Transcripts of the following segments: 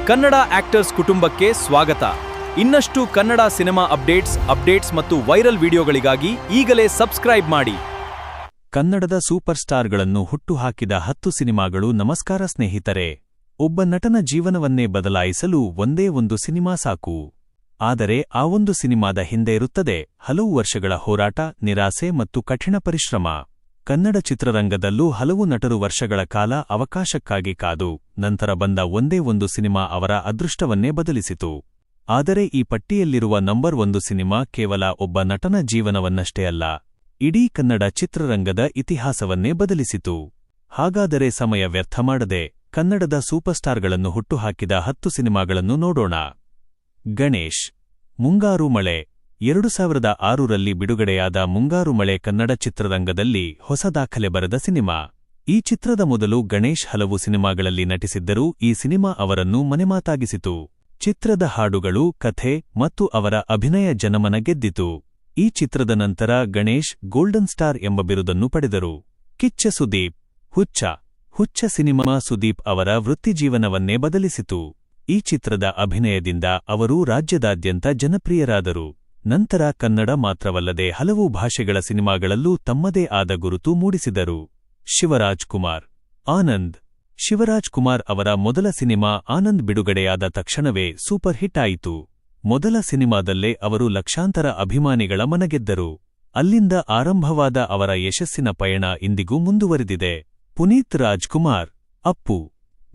Kannada actors ಕುಟುಂಬಕ್ಕೆ ಸ್ವಾಗತ. ಇನ್ನಷ್ಟು ಕನ್ನಡ ಸಿನಿಮಾ ಅಪ್ಡೇಟ್ಸ್ ಮತ್ತು ವೈರಲ್ ವಿಡಿಯೋಗಳಿಗಾಗಿ ಈಗಲೇ ಸಬ್ಸ್ಕ್ರೈಬ್ ಮಾಡಿ. ಕನ್ನಡದ ಸೂಪರ್ ಸ್ಟಾರ್ಗಳನ್ನು ಹುಟ್ಟುಹಾಕಿದ 10 ಸಿನಿಮಾಗಳು. ನಮಸ್ಕಾರ ಸ್ನೇಹಿತರೆ. ಒಬ್ಬ ನಟನ ಜೀವನವನ್ನೇ ಬದಲಾಯಿಸಲು ಒಂದೇ ಒಂದು ಸಿನಿಮಾ ಸಾಕು. ಆದರೆ ಆ ಒಂದು ಸಿನಿಮಾದ ಹಿಂದೆ ಇರುತ್ತದೆ ಹಲವು ವರ್ಷಗಳ ಹೋರಾಟ, ನಿರಾಸೆ ಮತ್ತು ಕಠಿಣ ಪರಿಶ್ರಮ. ಕನ್ನಡ ಚಿತ್ರರಂಗದಲ್ಲೂ ಹಲವು ನಟರು ವರ್ಷಗಳ ಕಾಲ ಅವಕಾಶಕ್ಕಾಗಿ ಕಾದು ನಂತರ ಬಂದ ಒಂದೇ ಒಂದು ಸಿನಿಮಾ ಅವರ ಅದೃಷ್ಟವನ್ನೇ ಬದಲಿಸಿತು. ಆದರೆ ಈ ಪಟ್ಟಿಯಲ್ಲಿರುವ ನಂಬರ್ 1 ಸಿನಿಮಾ ಕೇವಲ ಒಬ್ಬ ನಟನ ಜೀವನವನ್ನಷ್ಟೇ ಅಲ್ಲ, ಇಡೀ ಕನ್ನಡ ಚಿತ್ರರಂಗದ ಇತಿಹಾಸವನ್ನೇ ಬದಲಿಸಿತು. ಹಾಗಾದರೆ ಸಮಯ ವ್ಯರ್ಥ ಮಾಡದೆ ಕನ್ನಡದ ಸೂಪರ್ಸ್ಟಾರ್ಗಳನ್ನು ಹುಟ್ಟುಹಾಕಿದ 10 ಸಿನಿಮಾಗಳನ್ನು ನೋಡೋಣ. ಗಣೇಶ್. ಮುಂಗಾರು ಮಳೆ. 2006ರಲ್ಲಿ ಬಿಡುಗಡೆಯಾದ ಮುಂಗಾರು ಮಳೆ ಕನ್ನಡ ಚಿತ್ರರಂಗದಲ್ಲಿ ಹೊಸ ದಾಖಲೆ ಬರೆದ ಸಿನಿಮಾ. ಈ ಚಿತ್ರದ ಮೊದಲು ಗಣೇಶ್ ಹಲವು ಸಿನಿಮಾಗಳಲ್ಲಿ ನಟಿಸಿದ್ದರೂ ಈ ಸಿನಿಮಾ ಅವರನ್ನು ಮನೆಮಾತಾಗಿಸಿತು. ಚಿತ್ರದ ಹಾಡುಗಳು, ಕಥೆ ಮತ್ತು ಅವರ ಅಭಿನಯ ಜನಮನ ಗೆದ್ದಿತು. ಈ ಚಿತ್ರದ ನಂತರ ಗಣೇಶ್ ಗೋಲ್ಡನ್ ಸ್ಟಾರ್ ಎಂಬ ಬಿರುದನ್ನು ಪಡೆದರು. ಕಿಚ್ಚ ಸುದೀಪ್. ಹುಚ್ಚ ಸಿನಿಮಾ ಸುದೀಪ್ ಅವರ ವೃತ್ತಿಜೀವನವನ್ನೇ ಬದಲಿಸಿತು. ಈ ಚಿತ್ರದ ಅಭಿನಯದಿಂದ ಅವರು ರಾಜ್ಯದಾದ್ಯಂತ ಜನಪ್ರಿಯರಾದರು. ನಂತರ ಕನ್ನಡ ಮಾತ್ರವಲ್ಲದೆ ಹಲವು ಭಾಷೆಗಳ ಸಿನಿಮಾಗಳಲ್ಲೂ ತಮ್ಮದೇ ಆದ ಗುರುತು ಮೂಡಿಸಿದರು. ಶಿವರಾಜ್ ಕುಮಾರ್. ಆನಂದ್. ಶಿವರಾಜ್ ಕುಮಾರ್ ಅವರ ಮೊದಲ ಸಿನಿಮಾ ಆನಂದ್ ಬಿಡುಗಡೆಯಾದ ತಕ್ಷಣವೇ ಸೂಪರ್ ಹಿಟ್ ಆಯಿತು. ಮೊದಲ ಸಿನಿಮಾದಲ್ಲೇ ಅವರು ಲಕ್ಷಾಂತರ ಅಭಿಮಾನಿಗಳ ಮನಗೆದ್ದರು. ಅಲ್ಲಿಂದ ಆರಂಭವಾದ ಅವರ ಯಶಸ್ಸಿನ ಪಯಣ ಇಂದಿಗೂ ಮುಂದುವರೆದಿದೆ. ಪುನೀತ್ ರಾಜ್ಕುಮಾರ್. ಅಪ್ಪು.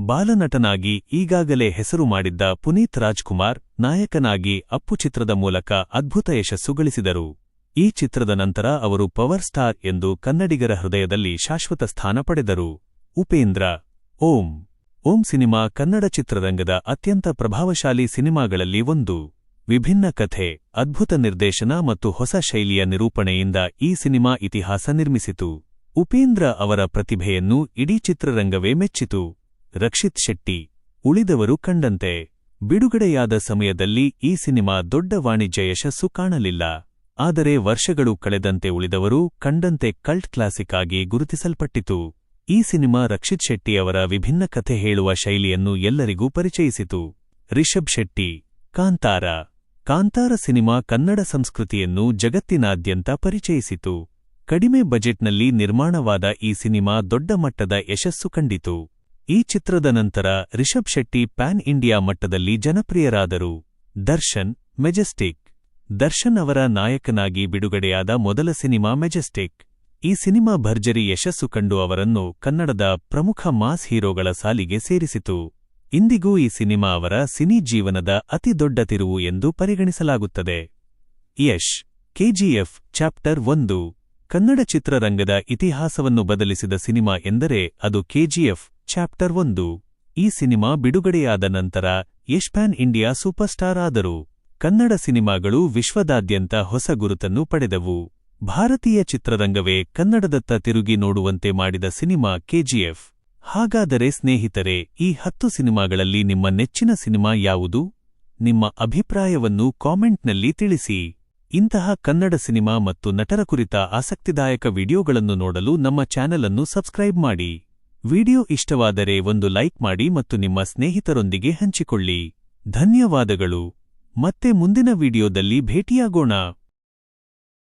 ಬಾಲನಟನಾಗಿ ಈಗಾಗಲೇ ಹೆಸರು ಮಾಡಿದ್ದ ಪುನೀತ್ ರಾಜ್ಕುಮಾರ್ ನಾಯಕನಾಗಿ ಅಪ್ಪು ಚಿತ್ರದ ಮೂಲಕ ಅದ್ಭುತ ಯಶಸ್ಸು ಗಳಿಸಿದರು. ಈ ಚಿತ್ರದ ನಂತರ ಅವರು ಪವರ್ ಸ್ಟಾರ್ ಎಂದು ಕನ್ನಡಿಗರ ಹೃದಯದಲ್ಲಿ ಶಾಶ್ವತ ಸ್ಥಾನ ಪಡೆದರು. ಉಪೇಂದ್ರ. ಓಂ ಸಿನಿಮಾ ಕನ್ನಡ ಚಿತ್ರರಂಗದ ಅತ್ಯಂತ ಪ್ರಭಾವಶಾಲಿ ಸಿನಿಮಾಗಳಲ್ಲಿ ಒಂದು. ವಿಭಿನ್ನ ಕಥೆ, ಅದ್ಭುತ ನಿರ್ದೇಶನ ಮತ್ತು ಹೊಸ ಶೈಲಿಯ ನಿರೂಪಣೆಯಿಂದ ಈ ಸಿನಿಮಾ ಇತಿಹಾಸ ನಿರ್ಮಿಸಿತು. ಉಪೇಂದ್ರ ಅವರ ಪ್ರತಿಭೆಯನ್ನು ಇಡೀ ಚಿತ್ರರಂಗವೇ ಮೆಚ್ಚಿತು. ರಕ್ಷಿತ್ ಶೆಟ್ಟಿ. ಉಳಿದವರು ಕಂಡಂತೆ. ಬಿಡುಗಡೆಯಾದ ಸಮಯದಲ್ಲಿ ಈ ಸಿನಿಮಾ ದೊಡ್ಡ ವಾಣಿಜ್ಯ ಯಶಸ್ಸು ಕಾಣಲಿಲ್ಲ. ಆದರೆ ವರ್ಷಗಳು ಕಳೆದಂತೆ ಉಳಿದವರು ಕಂಡಂತೆ ಕಲ್ಟ್ ಕ್ಲಾಸಿಕ್ ಆಗಿ ಗುರುತಿಸಲ್ಪಟ್ಟಿತು. ಈ ಸಿನಿಮಾ ರಕ್ಷಿತ್ ಶೆಟ್ಟಿ ಅವರ ವಿಭಿನ್ನ ಕಥೆ ಹೇಳುವ ಶೈಲಿಯನ್ನು ಎಲ್ಲರಿಗೂ ಪರಿಚಯಿಸಿತು. ರಿಷಬ್ ಶೆಟ್ಟಿ. ಕಾಂತಾರ ಸಿನಿಮಾ ಕನ್ನಡ ಸಂಸ್ಕೃತಿಯನ್ನು ಜಗತ್ತಿನಾದ್ಯಂತ ಪರಿಚಯಿಸಿತು. ಕಡಿಮೆ ಬಜೆಟ್ನಲ್ಲಿ ನಿರ್ಮಾಣವಾದ ಈ ಸಿನಿಮಾ ದೊಡ್ಡ ಮಟ್ಟದ ಯಶಸ್ಸು ಕಂಡಿತು. ಈ ಚಿತ್ರದ ನಂತರ ರಿಷಬ್ ಶೆಟ್ಟಿ ಪ್ಯಾನ್ ಇಂಡಿಯಾ ಮಟ್ಟದಲ್ಲಿ ಜನಪ್ರಿಯರಾದರು. ದರ್ಶನ್. ಮೆಜೆಸ್ಟಿಕ್. ದರ್ಶನ್ ಅವರ ನಾಯಕನಾಗಿ ಬಿಡುಗಡೆಯಾದ ಮೊದಲ ಸಿನಿಮಾ ಮೆಜೆಸ್ಟಿಕ್. ಈ ಸಿನಿಮಾ ಭರ್ಜರಿ ಯಶಸ್ಸು ಕಂಡು ಅವರನ್ನು ಕನ್ನಡದ ಪ್ರಮುಖ ಮಾಸ್ ಹೀರೋಗಳ ಸಾಲಿಗೆ ಸೇರಿಸಿತು. ಇಂದಿಗೂ ಈ ಸಿನಿಮಾ ಅವರ ಸಿನಿ ಜೀವನದ ಅತಿ ದೊಡ್ಡ ತಿರುವು ಎಂದು ಪರಿಗಣಿಸಲಾಗುತ್ತದೆ. ಯಶ್. KGF chapter 1. ಕನ್ನಡ ಚಿತ್ರರಂಗದ ಇತಿಹಾಸವನ್ನು ಬದಲಿಸಿದ ಸಿನಿಮಾ ಎಂದರೆ ಅದು ಕೆಜಿಎಫ್ ಚಾಪ್ಟರ್ 1. ಈ ಸಿನಿಮಾ ಬಿಡುಗಡೆಯಾದ ನಂತರ Yash PAN India super star ಆದರು. ಕನ್ನಡ ಸಿನಿಮಾಗಳು ವಿಶ್ವದಾದ್ಯಂತ ಹೊಸ ಗುರುತನ್ನು ಪಡೆದವು. ಭಾರತೀಯ ಚಿತ್ರರಂಗವೇ ಕನ್ನಡದತ್ತ ತಿರುಗಿ ನೋಡುವಂತೆ ಮಾಡಿದ ಸಿನಿಮಾ ಕೆಜಿಎಫ್. ಹಾಗಾದರೆ ಸ್ನೇಹಿತರೆ, ಈ 10 ಸಿನಿಮಾಗಳಲ್ಲಿ ನಿಮ್ಮ ನೆಚ್ಚಿನ ಸಿನಿಮಾ ಯಾವುದು? ನಿಮ್ಮ ಅಭಿಪ್ರಾಯವನ್ನು ಕಾಮೆಂಟ್ನಲ್ಲಿ ತಿಳಿಸಿ. ಇಂತಹ ಕನ್ನಡ ಸಿನಿಮಾ ಮತ್ತು ನಟರ ಕುರಿತ ಆಸಕ್ತಿದಾಯಕ ವಿಡಿಯೋಗಳನ್ನು ನೋಡಲು ನಮ್ಮ ಚಾನೆಲ್ ಅನ್ನು ಸಬ್ಸ್ಕ್ರೈಬ್ ಮಾಡಿ. ವಿಡಿಯೋ ಇಷ್ಟವಾದರೆ ಒಂದು ಲೈಕ್ ಮಾಡಿ ಮತ್ತು ನಿಮ್ಮ ಸ್ನೇಹಿತರೊಂದಿಗೆ ಹಂಚಿಕೊಳ್ಳಿ. ಧನ್ಯವಾದಗಳು. ಮತ್ತೆ ಮುಂದಿನ ವಿಡಿಯೋದಲ್ಲಿ ಭೇಟಿಯಾಗೋಣ.